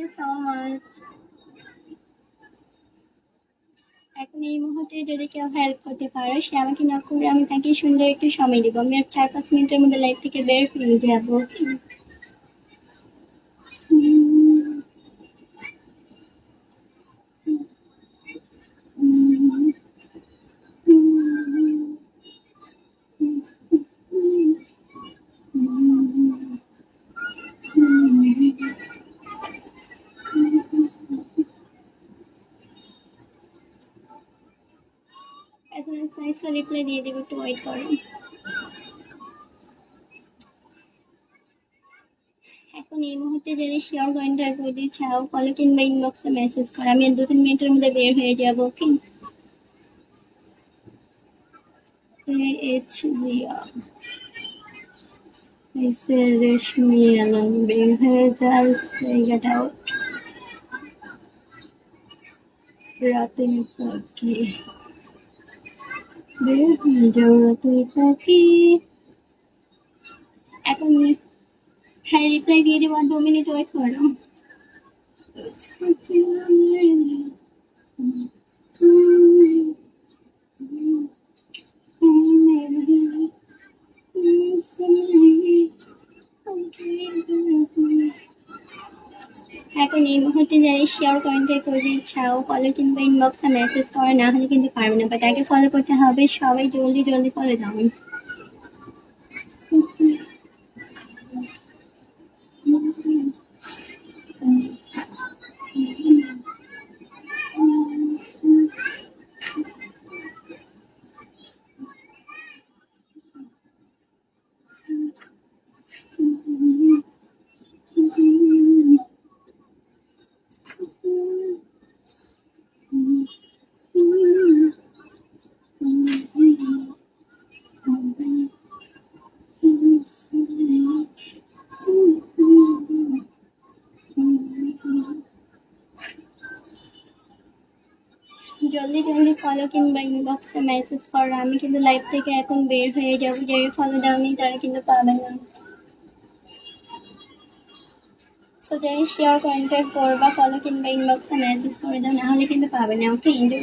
You so much. এখন এই মুহূর্তে যদি কেউ হেল্প করতে পারো সে আমাকে নক করে, আমি তাকে সুন্দর একটু সময় দিব। আমি আর 4-5 মিনিটের মধ্যে লাইফ থেকে বের হয়ে যাবো। এখন স্পাইসও রিপ্লাই দিয়ে দেবো, একটু ওয়েট করো। এখন এই মুহূর্তে যদি শিওর কয়েনটা করতে চাও ফলো কিংবা ইনবক্সে মেসেজ করো, আমি 2-3 মিনিটের মধ্যে বের হয়ে যাবো। ওকে, রেশমি আলম বের হয়ে যায়। Get out. রাতের পাখি বের হয়ে যাও, রাতের পাখি। এখন হ্যাঁ রিপ্লাই দিয়ে দেবো, 2 মিনিট ওয়েট করো। এখন এই মুহূর্তে যারা শেয়ার কয়েনটা করতে চাও ফলো কিংবা ইনবক্সে মেসেজ করে, না হলে কিন্তু পারবে না। বাট আগে ফলো করতে হবে, সবাই জলদি জলদি ফলো দাও। জলদি জলদি ফলো কিংবা ইনবক্সে মেসেজ করো, আমি কিন্তু লাইভ থেকে এখন বের হয়ে যাবো। যারা ফলো দাওনি তারা কিন্তু পাবে না। সো যারা শেয়ার কয়েনটা করবা ফলো কিংবা ইনবক্সে মেসেজ করে দাও, না হলে কিন্তু পাবে না। ওকে।